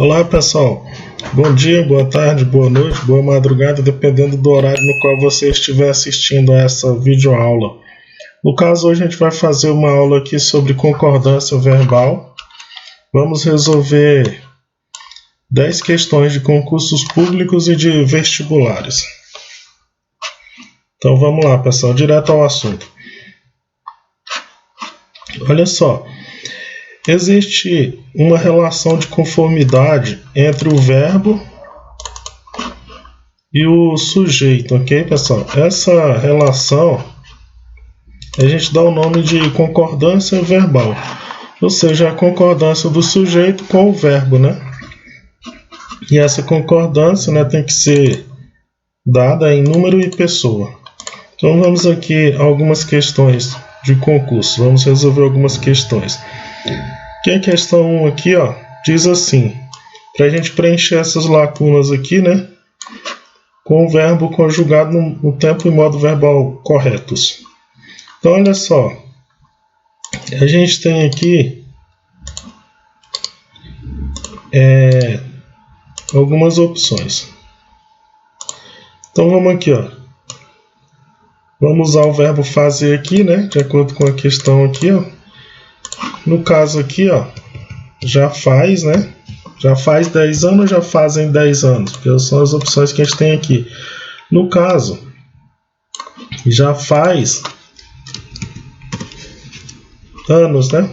Olá pessoal, bom dia, boa tarde, boa noite, boa madrugada, dependendo do horário no qual você estiver assistindo a essa videoaula. No caso, hoje a gente vai fazer uma aula aqui sobre concordância verbal. Vamos resolver 10 questões de concursos públicos e de vestibulares. Então vamos lá pessoal, direto ao assunto. Olha só. Existe uma relação de conformidade entre o verbo e o sujeito, ok, pessoal? Essa relação a gente dá o nome de concordância verbal, ou seja, a concordância do sujeito com o verbo, né? E essa concordância, né, tem que ser dada em número e pessoa. Então vamos aqui a algumas questões de concurso, vamos resolver algumas questões. Que a questão 1 aqui, ó, diz assim, para a gente preencher essas lacunas aqui, né, com o verbo conjugado no tempo e modo verbal corretos. Então, olha só, a gente tem aqui algumas opções. Então, vamos aqui, ó, vamos usar o verbo fazer aqui, né, de acordo com a questão aqui, ó. No caso aqui, ó, já faz, né? Já faz 10 anos, já fazem 10 anos, porque são as opções que a gente tem aqui. No caso, já faz anos, né?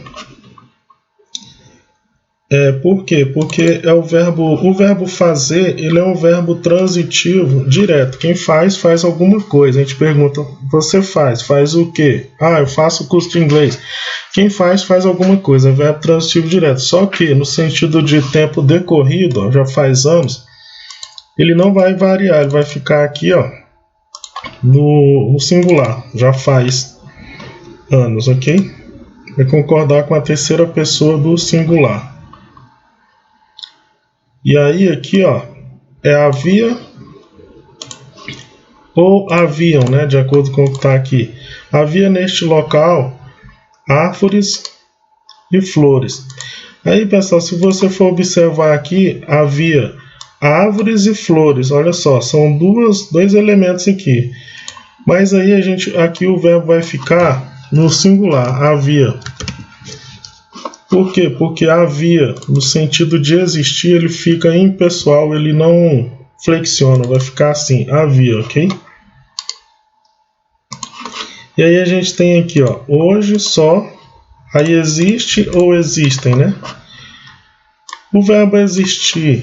Por quê? Porque é o verbo fazer, ele é um verbo transitivo direto. Quem faz, faz alguma coisa. A gente pergunta, você faz o quê? Ah, eu faço curso de inglês. Quem faz, faz alguma coisa. É verbo transitivo direto. Só que no sentido de tempo decorrido, ó, já faz anos, ele não vai variar, ele vai ficar aqui, ó, no singular. Já faz anos, ok? Vai concordar com a terceira pessoa do singular. E aí aqui, ó, havia ou haviam, né, de acordo com o que está aqui. Havia neste local árvores e flores. Aí, pessoal, se você for observar aqui, havia árvores e flores. Olha só, são dois elementos aqui. Mas aí aqui o verbo vai ficar no singular, havia. Por quê? Porque havia, no sentido de existir, ele fica impessoal, ele não flexiona, vai ficar assim, havia, ok? E aí a gente tem aqui, ó, hoje só, aí existe ou existem, né? O verbo existir,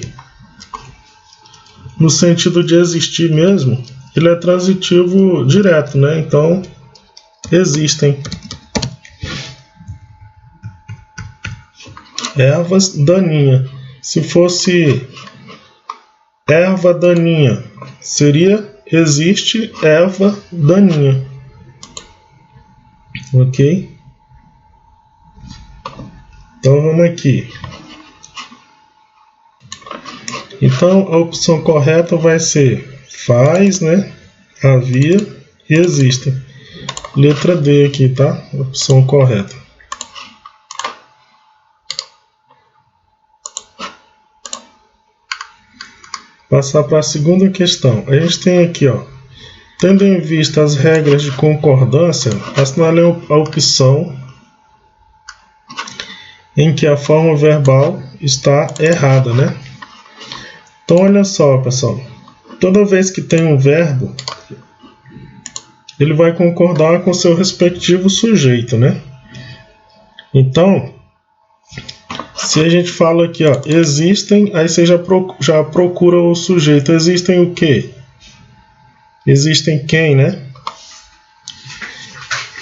no sentido de existir mesmo, ele é transitivo direto, né? Então, existem. Ervas daninha. Se fosse erva daninha, seria existe erva daninha. Ok? Então vamos aqui. Então a opção correta vai ser faz, né? Havia e existem. Letra D aqui, tá? Opção correta. Passar para a segunda questão. A gente tem aqui, ó, tendo em vista as regras de concordância, assinale a opção em que a forma verbal está errada, né? Então, olha só, pessoal. Toda vez que tem um verbo, ele vai concordar com seu respectivo sujeito, né? Então, se a gente fala aqui, ó, existem, aí você já procura o sujeito. Existem o quê? Existem quem, né?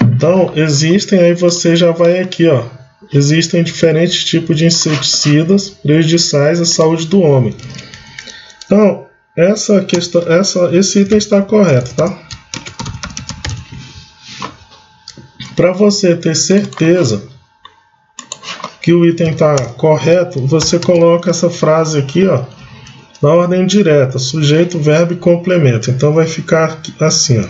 Então, existem, aí você já vai aqui, ó. Existem diferentes tipos de inseticidas prejudiciais à saúde do homem. Então, esse item está correto, tá? Para você ter certeza que o item está correto, você coloca essa frase aqui, ó, na ordem direta, sujeito, verbo e complemento. Então vai ficar assim, ó.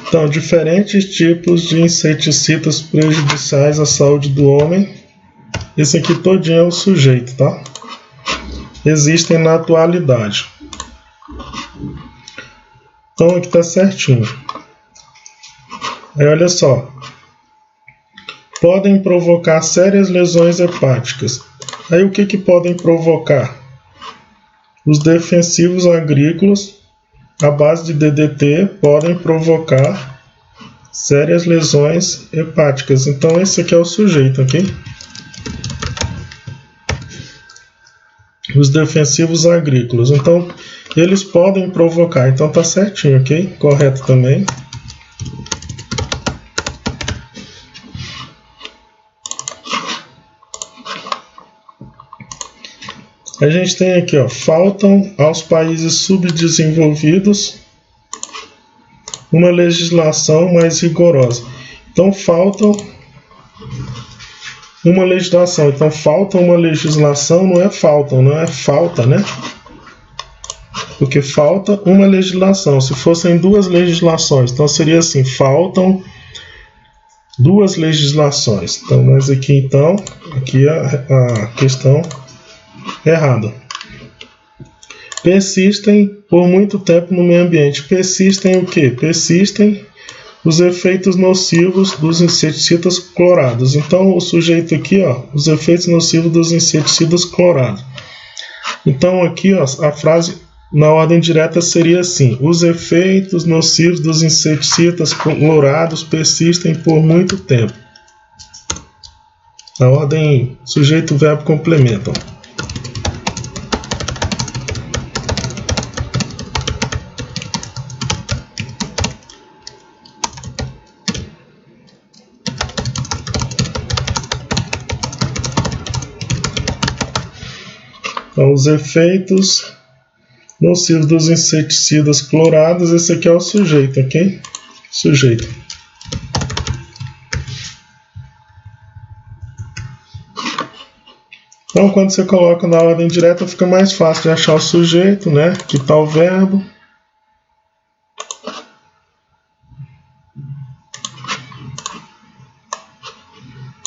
Então, diferentes tipos de inseticidas prejudiciais à saúde do homem. Esse aqui todinho é o sujeito, tá? Existem na atualidade. Então, aqui tá certinho. Aí, olha só. Podem provocar sérias lesões hepáticas. Aí, o que podem provocar? Os defensivos agrícolas, à base de DDT, podem provocar sérias lesões hepáticas. Então, esse aqui é o sujeito, ok? Os defensivos agrícolas. Então, eles podem provocar. Então, tá certinho, ok? Correto também. A gente tem aqui, ó, faltam aos países subdesenvolvidos uma legislação mais rigorosa. Então, faltam uma legislação. Então, falta uma legislação, não é falta, né? Porque falta uma legislação. Se fossem duas legislações, então seria assim, faltam duas legislações. Então, mas aqui, aqui a questão errada. Persistem por muito tempo no meio ambiente. Persistem o quê? Persistem os efeitos nocivos dos inseticidas clorados. Então, o sujeito aqui, ó, os efeitos nocivos dos inseticidas clorados. Então, aqui, ó, a frase na ordem direta seria assim: os efeitos nocivos dos inseticidas clorados persistem por muito tempo. Na ordem sujeito, verbo, complemento. Então, os efeitos nocivos dos inseticidas clorados, esse aqui é o sujeito, ok? Sujeito. Então, quando você coloca na ordem direta, fica mais fácil de achar o sujeito, né? Aqui está o verbo.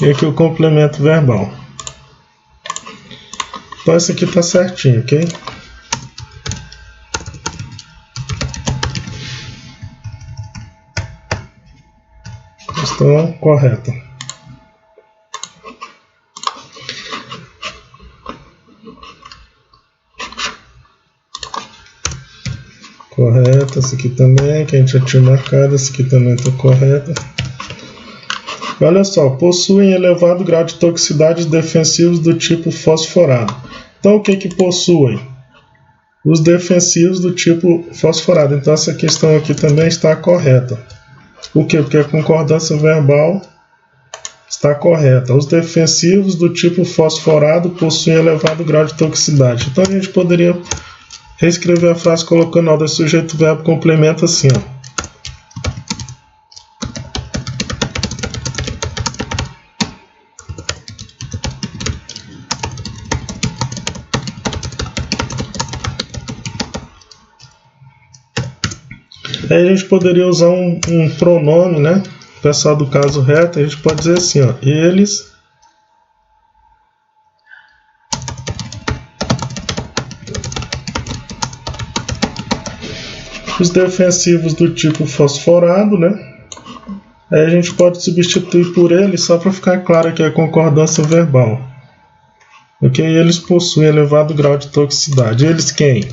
E aqui o complemento verbal. Então, esse aqui está certinho, ok? Questão correta. Correta, essa aqui também, que a gente já tinha marcado, essa aqui também está correta. Olha só, possuem elevado grau de toxicidade defensivos do tipo fosforado. Então, o que possuem? Os defensivos do tipo fosforado. Então, essa questão aqui também está correta. Por quê? Porque a concordância verbal está correta. Os defensivos do tipo fosforado possuem elevado grau de toxicidade. Então, a gente poderia reescrever a frase colocando a ordem sujeito, verbo, complemento assim, ó. Aí a gente poderia usar um pronome, né? Pessoal do caso reto, a gente pode dizer assim, ó, eles os defensivos do tipo fosforado, né? Aí a gente pode substituir por ele só para ficar claro que é a concordância verbal. Ok? Eles possuem elevado grau de toxicidade. Eles quem?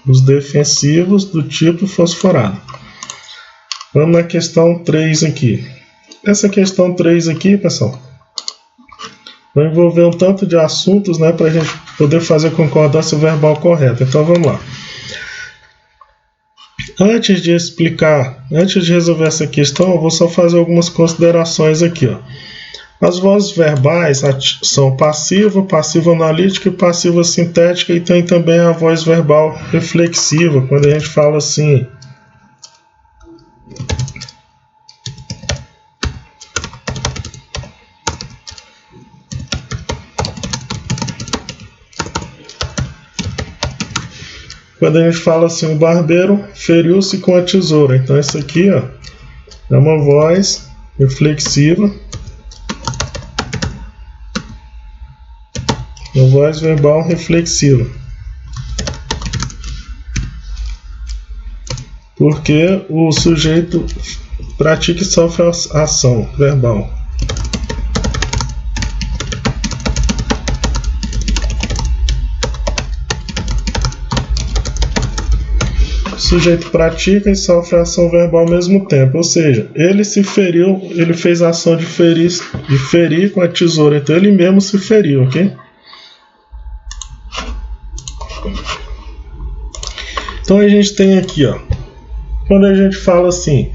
Os defensivos do tipo fosforado. Vamos na questão 3 aqui. Essa questão 3 aqui, pessoal, vai envolver um tanto de assuntos, né, para a gente poder fazer a concordância verbal correta. Então vamos lá. Antes de resolver essa questão, eu vou só fazer algumas considerações aqui, ó. As vozes verbais são passiva, passiva analítica e passiva sintética, e tem também a voz verbal reflexiva, quando a gente fala assim. Quando a gente fala assim, o barbeiro feriu-se com a tesoura. Então, isso aqui, ó, É uma voz reflexiva. Uma voz verbal reflexiva. Porque o sujeito pratica e sofre a ação verbal. O sujeito pratica e sofre a ação verbal ao mesmo tempo. Ou seja, ele se feriu, ele fez a ação de ferir com a tesoura. Então ele mesmo se feriu, ok? Então a gente tem aqui, ó, quando a gente fala assim,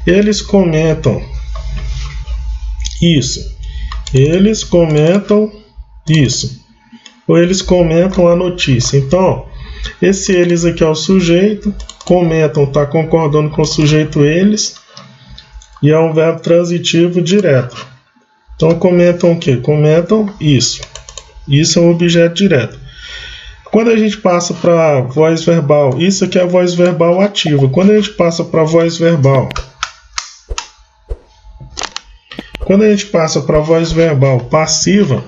eles comentam isso, eles comentam isso, ou eles comentam a notícia. Então, esse eles aqui é o sujeito, comentam, está concordando com o sujeito eles, e é um verbo transitivo direto. Então, comentam o quê? Comentam isso. Isso é um objeto direto. Quando a gente passa para voz verbal, isso aqui é a voz verbal ativa. Quando a gente passa para voz verbal, passiva,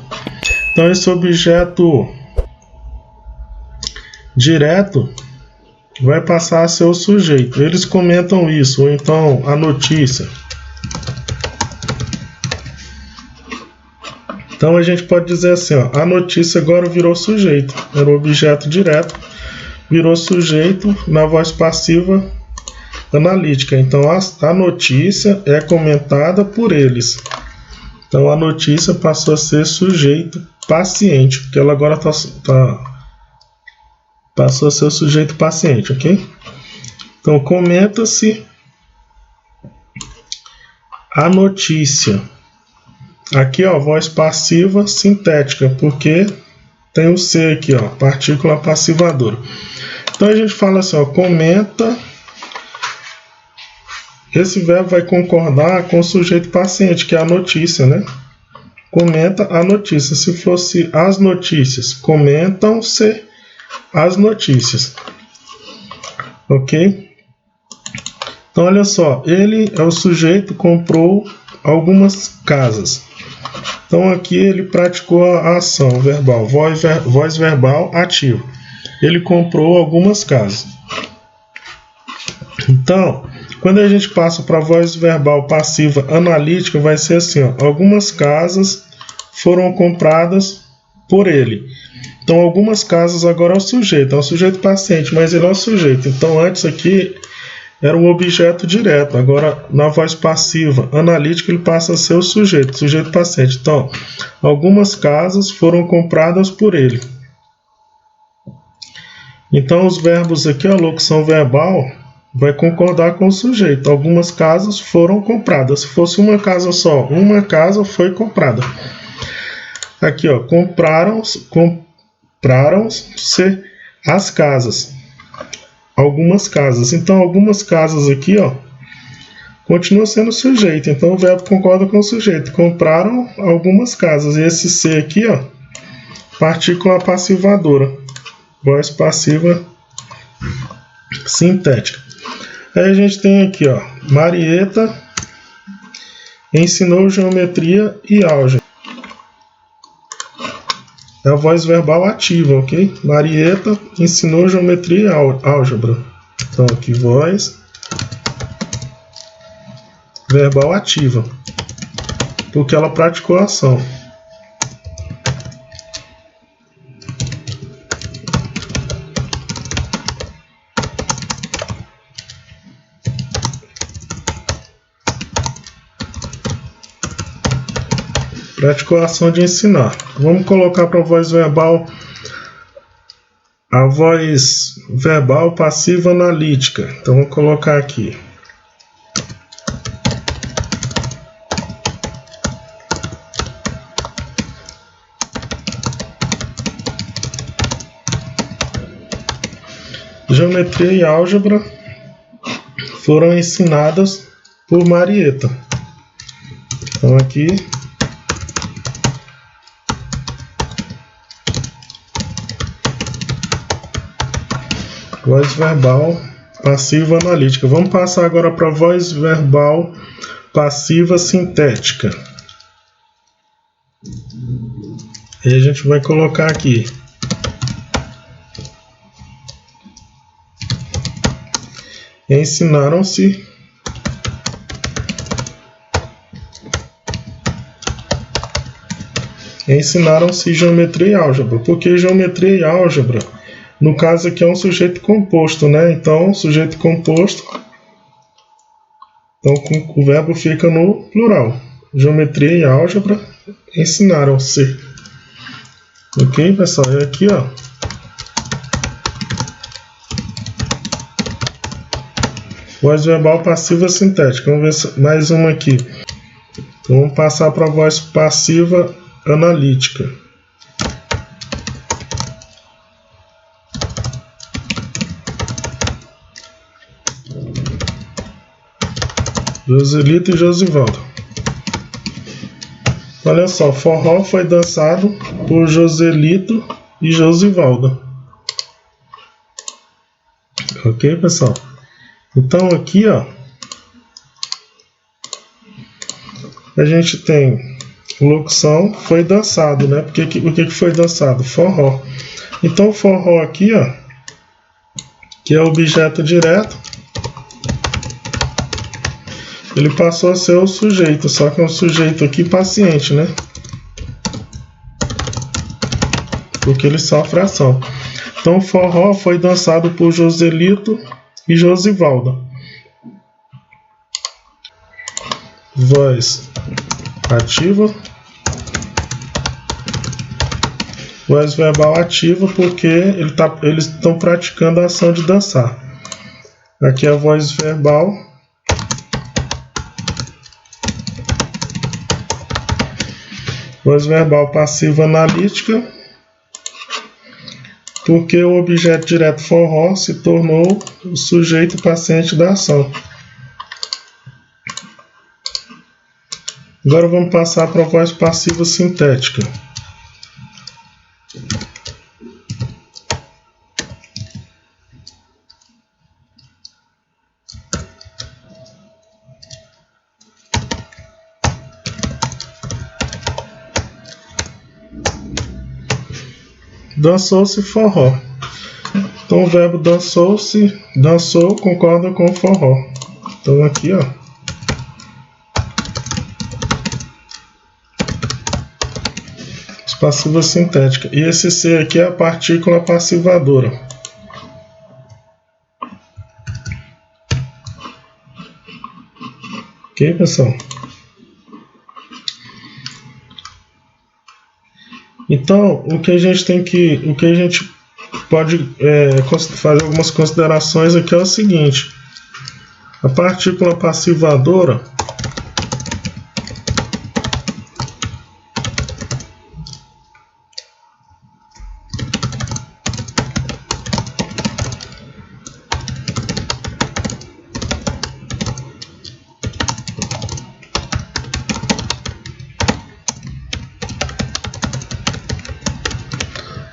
então esse objeto direto vai passar a ser o sujeito. Eles comentam isso, ou então a notícia. Então a gente pode dizer assim, ó, a notícia agora virou sujeito, era o objeto direto, virou sujeito na voz passiva analítica. Então a notícia é comentada por eles. Então a notícia passou a ser sujeito paciente, porque ela agora passou a ser o sujeito paciente, ok? Então comenta-se a notícia. Aqui, ó, voz passiva sintética, porque tem o C aqui, ó, partícula passivadora. Então a gente fala assim, ó, comenta. Esse verbo vai concordar com o sujeito paciente, que é a notícia, né? Comenta a notícia. Se fosse as notícias, comentam-se as notícias. Ok? Então olha só, ele é o sujeito, comprou algumas casas. Então aqui ele praticou a ação verbal, voz verbal ativa. Ele comprou algumas casas. Então, quando a gente passa para a voz verbal passiva analítica, vai ser assim, ó, algumas casas foram compradas por ele. Então algumas casas agora é o sujeito paciente, mas ele é o sujeito. Então antes aqui era um objeto direto. Agora, na voz passiva analítica, ele passa a ser o sujeito paciente. Então, algumas casas foram compradas por ele. Então, os verbos aqui, a locução verbal, vai concordar com o sujeito. Algumas casas foram compradas. Se fosse uma casa só, uma casa foi comprada. Aqui, ó, compraram-se as casas. Algumas casas. Então, algumas casas aqui, ó, continua sendo sujeito. Então, o verbo concorda com o sujeito. Compraram algumas casas. E esse C aqui, ó, partícula passivadora. Voz passiva sintética. Aí a gente tem aqui, ó, Marieta ensinou geometria e álgebra. É a voz verbal ativa, ok? Marieta ensinou geometria e álgebra. Então aqui voz verbal ativa, porque ela praticou a ação. Praticou a ação de ensinar. Vamos colocar para a voz verbal passiva analítica. Então vou colocar aqui. Geometria e álgebra foram ensinadas por Marieta. Então aqui voz verbal passiva analítica. Vamos passar agora para voz verbal passiva sintética. E a gente vai colocar aqui. Ensinaram-se geometria e álgebra. Porque geometria e álgebra, no caso aqui, é um sujeito composto, né? Então, sujeito composto, então o verbo fica no plural. Geometria e álgebra ensinaram-se. Ok, pessoal? E aqui, ó. Voz verbal passiva sintética. Vamos ver mais uma aqui. Então, vamos passar para a voz passiva analítica. Joselito e Josivaldo. Olha só, forró foi dançado por Joselito e Josivaldo. Ok, pessoal? Então aqui, ó, a gente tem locução, foi dançado, né? Porque o que foi dançado? Forró. Então forró aqui, ó, que é objeto direto, ele passou a ser o sujeito, só que é um sujeito aqui paciente, né? Porque ele sofre ação. Então forró foi dançado por Joselito e Josivaldo. Voz ativa. Voz verbal ativa porque eles estão praticando a ação de dançar. Aqui é a voz verbal. Voz verbal passiva analítica. Porque o objeto direto forró se tornou o sujeito paciente da ação. Agora vamos passar para a voz passiva sintética. Dançou-se forró. Então o verbo dançou-se, dançou, concorda com forró. Então aqui, ó. Passiva sintética. E esse C aqui é a partícula passivadora. Ok, pessoal? Então, o que a gente pode fazer algumas considerações aqui é o seguinte: a partícula passivadora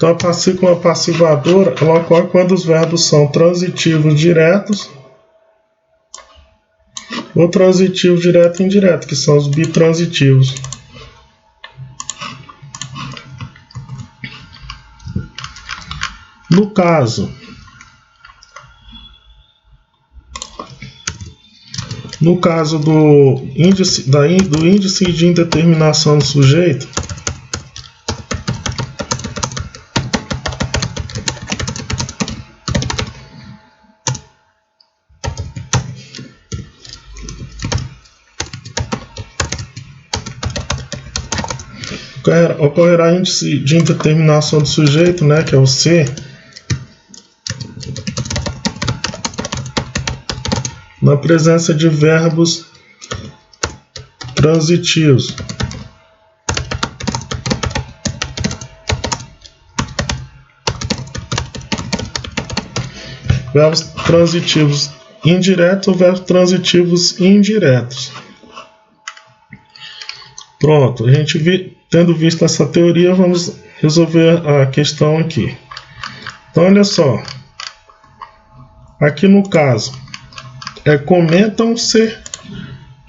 Então, a partícula passivadora ela ocorre quando os verbos são transitivos diretos ou transitivo direto e indireto, que são os bitransitivos. No caso do índice de indeterminação do sujeito, ocorrerá índice de indeterminação do sujeito, né, que é o C, na presença de verbos transitivos. Verbos transitivos indiretos ou verbos transitivos indiretos. Pronto, a gente tendo visto essa teoria, vamos resolver a questão aqui. Então, olha só. Aqui no caso, comentam-se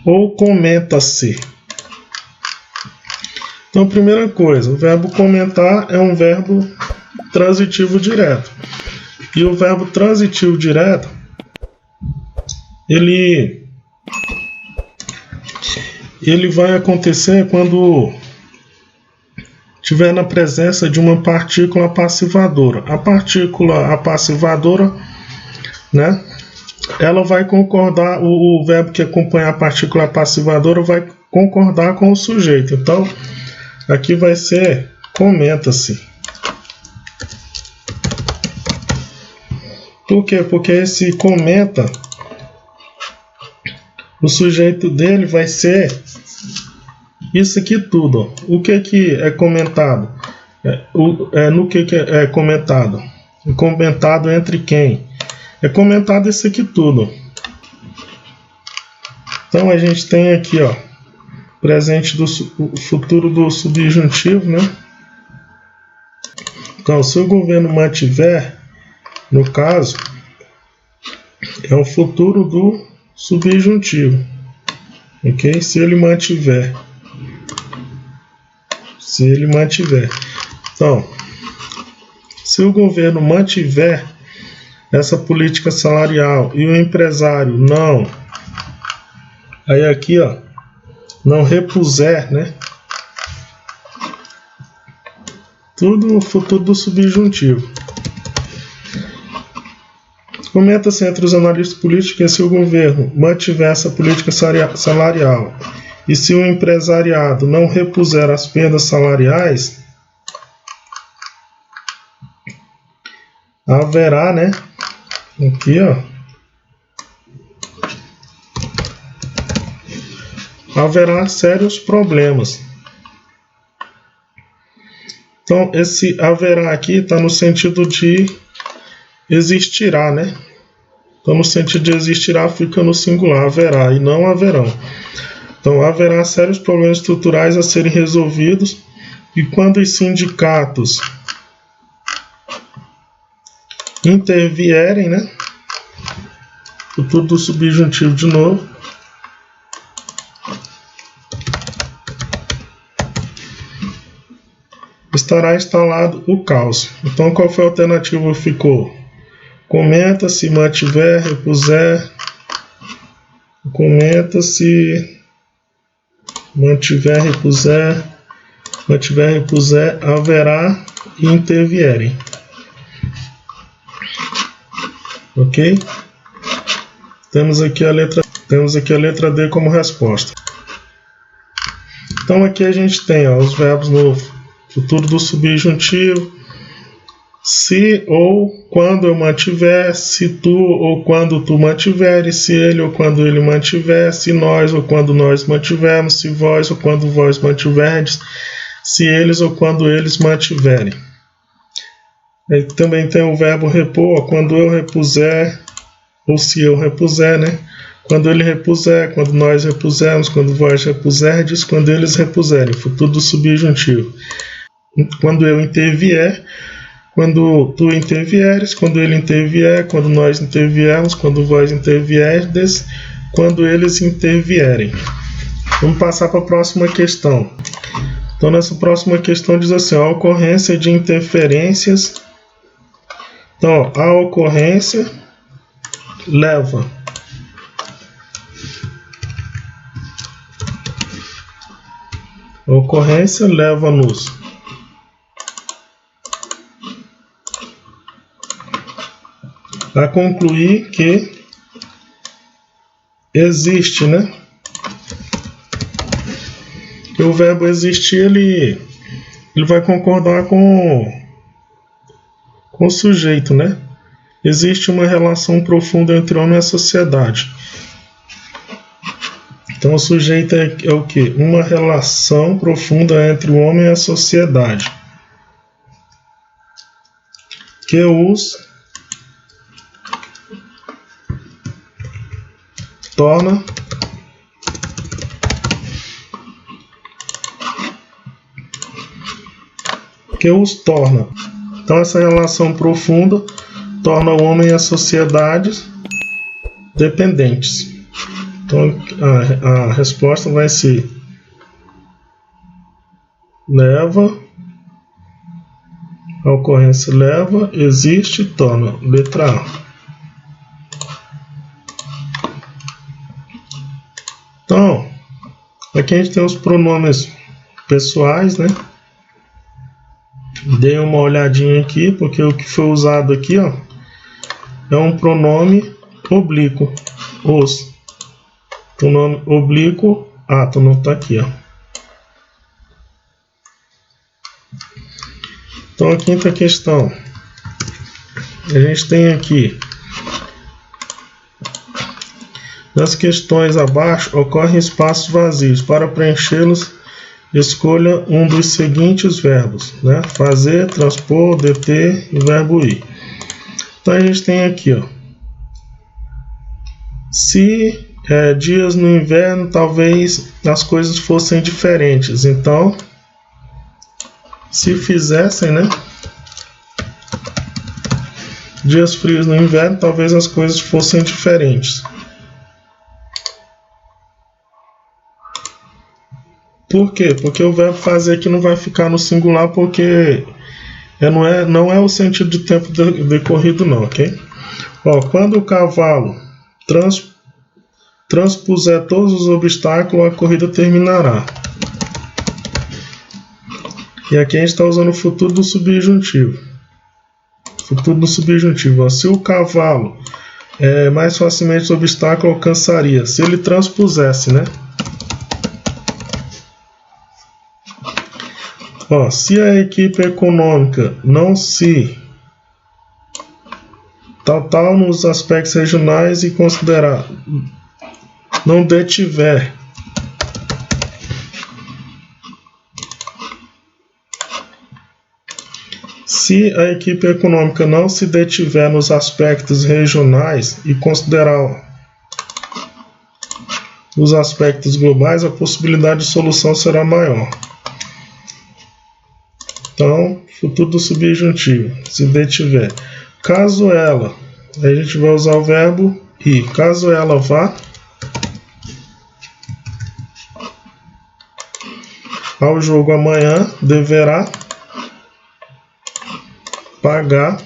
ou comenta-se. Então, primeira coisa, o verbo comentar é um verbo transitivo direto. E o verbo transitivo direto, ele vai acontecer quando tiver na presença de uma partícula passivadora. A partícula apassivadora, né, ela vai concordar, o verbo que acompanha a partícula passivadora vai concordar com o sujeito. Então, aqui vai ser comenta-se. Por quê? Porque esse comenta, o sujeito dele vai ser isso aqui tudo. Ó. O que é comentado? No que é comentado? É comentado entre quem? É comentado isso aqui tudo. Então a gente tem aqui, ó, presente do futuro do subjuntivo, né? Então, se o governo mantiver, no caso, é o futuro do subjuntivo, ok? Se ele mantiver. Então, se o governo mantiver essa política salarial e o empresário não, aí aqui, ó, não repuser, né? Tudo no futuro do subjuntivo. Comenta-se entre os analistas políticos que se o governo mantiver essa política salarial e se o empresariado não repuser as perdas salariais, haverá, né? Aqui, ó. Haverá sérios problemas. Então, esse haverá aqui está no sentido de existirá, né? Então, no sentido de existirá, fica no singular, haverá, e não haverão. Então, haverá sérios problemas estruturais a serem resolvidos, e quando os sindicatos intervierem, né? Futuro do subjuntivo de novo. Estará instalado o caos. Então, qual foi a alternativa? Ficou comenta se mantiver, repuser. Comenta-se, mantiver, repuser, haverá e intervierem. Ok? Temos aqui a letra D como resposta. Então aqui a gente tem, ó, os verbos no futuro do subjuntivo. Se ou quando eu mantiver, se tu ou quando tu mantiveres, se ele ou quando ele mantiver, se nós ou quando nós mantivermos, se vós ou quando vós mantiverdes, se eles ou quando eles mantiverem. Aí também tem o verbo repor, ó, quando eu repuser, ou se eu repuser, né? Quando ele repuser, quando nós repusermos, quando vós repuserdes, quando eles repuserem, futuro do subjuntivo. Quando eu intervier, quando tu intervieres, quando ele intervier, quando nós interviermos, quando vós intervierdes, quando eles intervierem. Vamos passar para a próxima questão. Então, nessa próxima questão diz assim, a ocorrência de interferências. Então, a ocorrência leva leva-nos a concluir que existe, né? Que o verbo existir, ele vai concordar com o sujeito, né? Existe uma relação profunda entre o homem e a sociedade. Então, o sujeito é o quê? Uma relação profunda entre o homem e a sociedade. Que os torna Então, essa relação profunda torna o homem e as sociedades dependentes. Então a resposta vai ser leva, a ocorrência leva, existe, torna. Letra A. Então, aqui a gente tem os pronomes pessoais, né? Dei uma olhadinha aqui, porque o que foi usado aqui, ó, é um pronome oblíquo, os. Pronome oblíquo, átono, tá aqui, ó. Então a quinta questão, a gente tem aqui, nas questões abaixo ocorrem espaços vazios. Para preenchê-los, escolha um dos seguintes verbos, né? Fazer, transpor, deter e o verbo ir. Então a gente tem aqui, ó, se dias no inverno, talvez as coisas fossem diferentes. Então, se fizessem, né? Dias frios no inverno, talvez as coisas fossem diferentes. Por quê? Porque o verbo fazer aqui não vai ficar no singular, porque não é o sentido de tempo decorrido não, ok? Ó, quando o cavalo transpuser todos os obstáculos, a corrida terminará. E aqui a gente está usando o futuro do subjuntivo. Futuro do subjuntivo. Ó, se o cavalo mais facilmente o obstáculo alcançaria. Se ele transpusesse, né? Ó, se a equipe econômica não se tal nos aspectos regionais e considerar não detiver se a equipe econômica não se detiver nos aspectos regionais e considerar os aspectos globais, a possibilidade de solução será maior. Então, futuro do subjuntivo, se detiver. Caso ela, aí a gente vai usar o verbo ir. Caso ela vá ao jogo amanhã, deverá pagar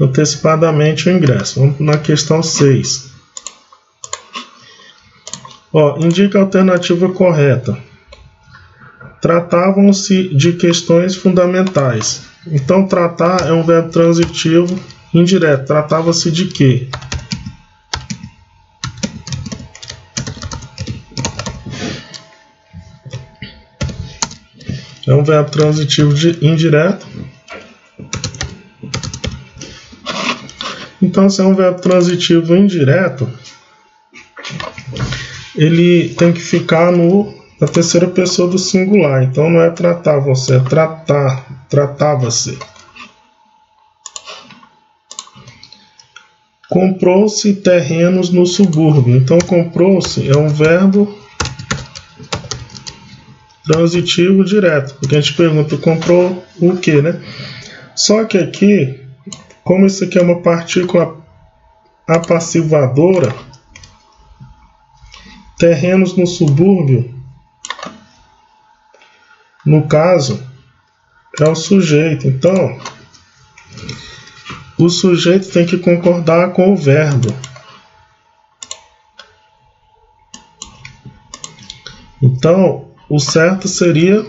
antecipadamente o ingresso. Vamos na questão 6. Ó, indica a alternativa correta. Tratavam-se de questões fundamentais. Então, tratar é um verbo transitivo indireto. Tratava-se de quê? É um verbo transitivo indireto. Então, se é um verbo transitivo indireto, ele tem que ficar na terceira pessoa do singular. Então, não é tratavam-se, é tratava-se. Comprou-se terrenos no subúrbio. Então, comprou-se é um verbo transitivo direto, porque a gente pergunta, comprou o que, né? Só que aqui, como isso aqui é uma partícula apassivadora, terrenos no subúrbio, no caso, é o sujeito. Então, o sujeito tem que concordar com o verbo. Então, o certo seria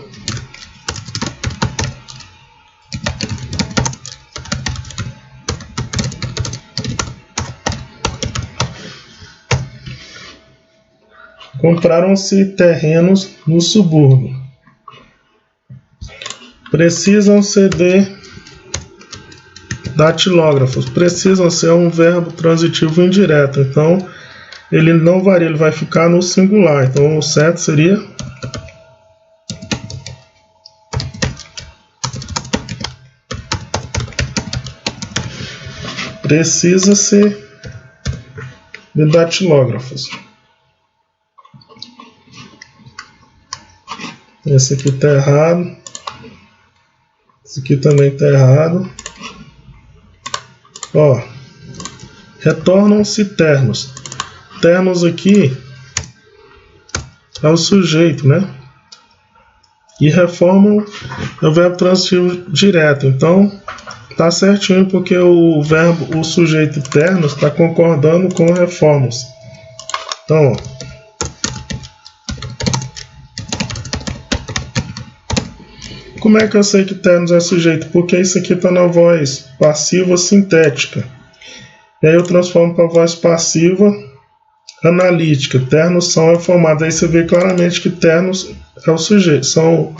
compraram-se terrenos no subúrbio. Precisam ceder datilógrafos. Precisam ser um verbo transitivo indireto. Então, ele não varia, ele vai ficar no singular. Então, o certo seria precisa-se de datilógrafos. Esse aqui está errado. Esse aqui também está errado. Ó, retornam-se ternos. Ternos aqui é o sujeito, né? E reformam é o verbo transitivo direto. Então, tá certinho porque o sujeito ternos está concordando com reformos. Então, ó, como é que eu sei que ternos é sujeito? Porque isso aqui está na voz passiva sintética. E aí eu transformo para a voz passiva analítica. Ternos são reformados. Aí você vê claramente que ternos é o sujeito, são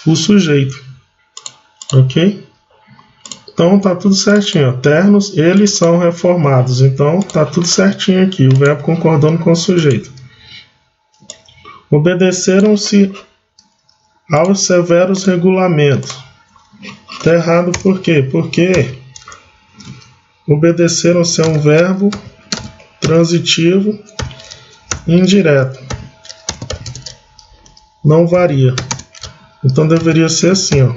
o sujeito. Ok? Então tá tudo certinho. Ó. Ternos, eles são reformados. Então tá tudo certinho aqui. O verbo concordando com o sujeito. Obedeceram-se aos severos regulamentos. Está errado por quê? Porque obedeceram-se a um verbo transitivo indireto. Não varia. Então deveria ser assim, ó.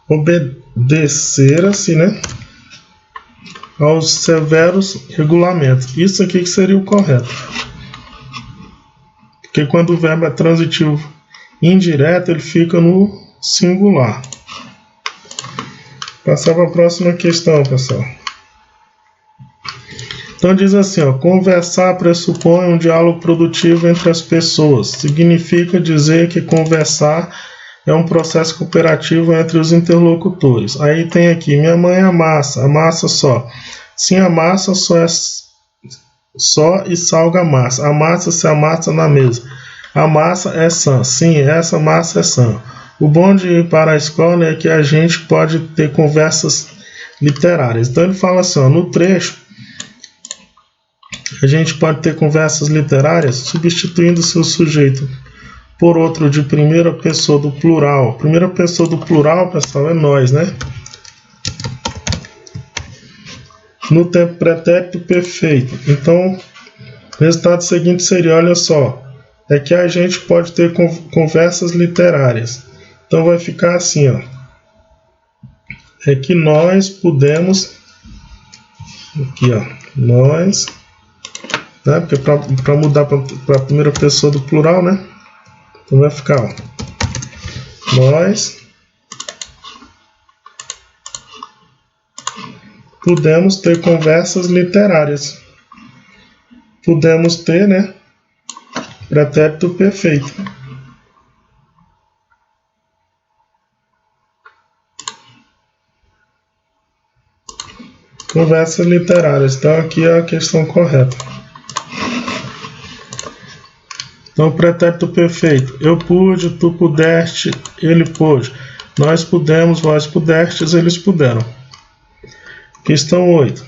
Obedecera-se, né, aos severos regulamentos. Isso aqui que seria o correto. Porque quando o verbo é transitivo indireto, ele fica no singular. Passar para a próxima questão, pessoal. Então diz assim, ó, conversar pressupõe um diálogo produtivo entre as pessoas. Significa dizer que conversar é um processo cooperativo entre os interlocutores. Aí tem aqui, minha mãe amassa só. Sim, a massa só e salga a massa. A massa se amassa na mesa. A massa é sã. Sim, essa massa é sã. O bom de ir para a escola é que a gente pode ter conversas literárias. Então ele fala assim, ó, no trecho, a gente pode ter conversas literárias substituindo seu sujeito por outro de primeira pessoa do plural. Primeira pessoa do plural, pessoal, é nós, né? No tempo pretérito perfeito. Então, o resultado seguinte seria, olha só, é que a gente pode ter conversas literárias. Então vai ficar assim, ó. É que nós podemos, aqui, ó, nós, né? Porque para mudar para a primeira pessoa do plural, né? Então vai ficar, ó, nós podemos ter conversas literárias. Podemos ter, né? Pretérito perfeito. Conversas literárias. Então aqui é a questão correta. Então, pretérito perfeito. Eu pude, tu pudeste, ele pôde. Nós pudemos, vós pudestes, eles puderam. Questão 8.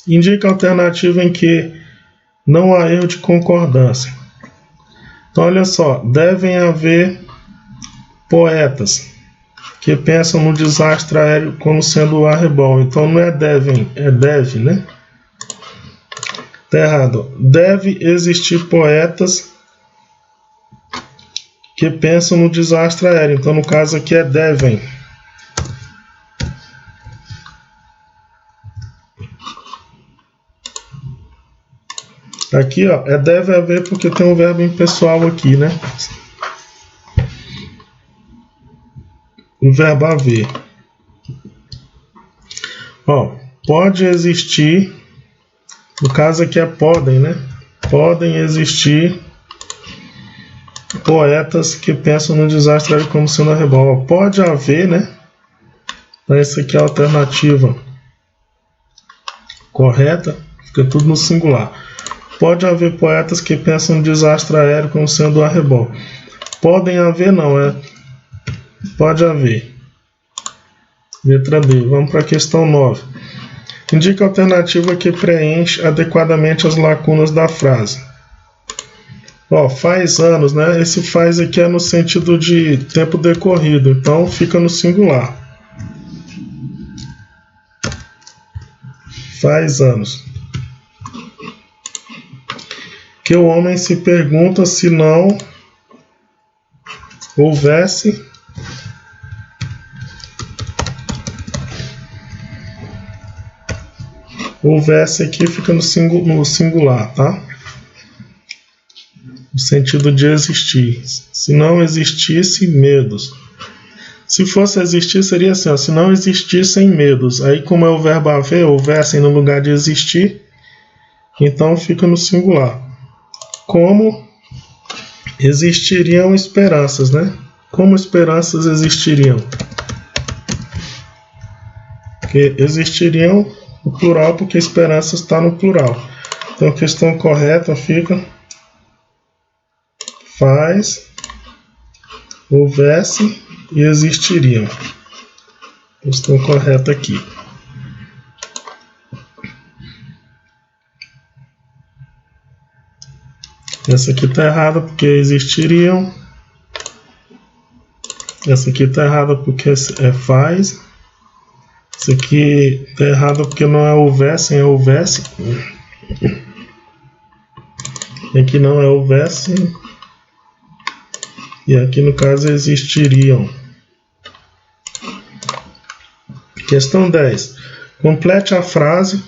Indica a alternativa em que não há erro de concordância. Então, olha só. Devem haver poetas que pensam no desastre aéreo como sendo o arrebol. Então, não é devem, é deve, né? Tá errado. Deve existir poetas que pensam no desastre aéreo. Então, no caso aqui é devem. Aqui, ó, é deve haver porque tem um verbo impessoal aqui, né? O verbo haver. Ó, pode existir, no caso aqui é podem, né? Podem existir poetas que pensam no desastre como sendo arrebol. Pode haver, né? Então, essa aqui é a alternativa correta. Fica tudo no singular. Pode haver poetas que pensam no desastre aéreo como sendo arrebol. Podem haver, não. Pode haver. Letra D. Vamos para a questão 9. Indica a alternativa que preenche adequadamente as lacunas da frase. Ó, faz anos, né? Esse faz aqui é no sentido de tempo decorrido, então fica no singular. faz anos. Que o homem se pergunta se não houvesse aqui fica no singular, tá? No sentido de existir. Se não existisse medos. Se fosse existir, seria assim, ó, se não existissem medos. Aí, como é o verbo haver, houvessem no lugar de existir, então fica no singular. Como existiriam esperanças, né? Como esperanças existiriam? Porque existiriam no plural, porque esperanças está no plural. Então a questão correta fica faz, houvesse e existiriam. Questão correta aqui. Essa aqui está errada porque existiriam. Essa aqui está errada porque é faz. Essa aqui está errada porque não é houvessem, é houvesse. Aqui não é houvesse. E aqui no caso existiriam. Questão 10. Complete a frase.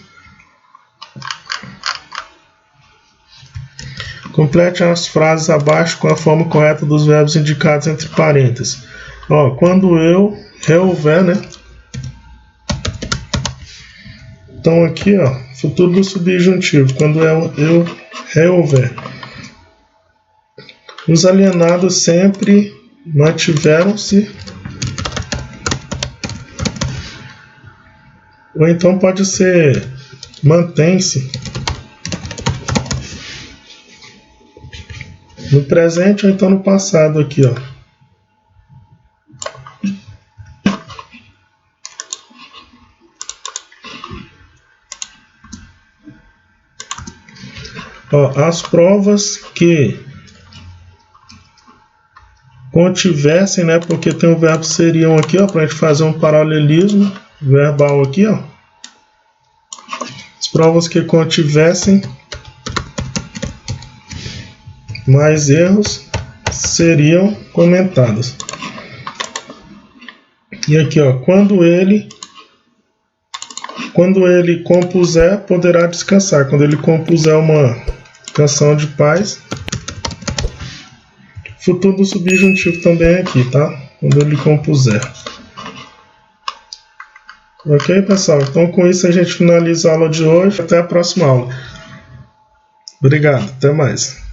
Complete as frases abaixo com a forma correta dos verbos indicados entre parênteses. Ó, quando eu rehouver, né? Então aqui, ó, futuro do subjuntivo. Quando eu rehouver. Os alienados sempre mantiveram-se. Ou então pode ser mantém-se. No presente ou então no passado aqui, ó. Ó, as provas que contivessem, né? Porque tem o verbo seriam aqui, ó, pra gente fazer um paralelismo verbal aqui, ó. As provas que contivessem mais erros seriam comentadas. E aqui, ó, quando ele compuser, poderá descansar. Quando ele compuser uma canção de paz. Futuro do subjuntivo também é aqui, tá? Quando ele compuser. Ok, pessoal? Então, com isso a gente finaliza a aula de hoje. Até a próxima aula. Obrigado, até mais.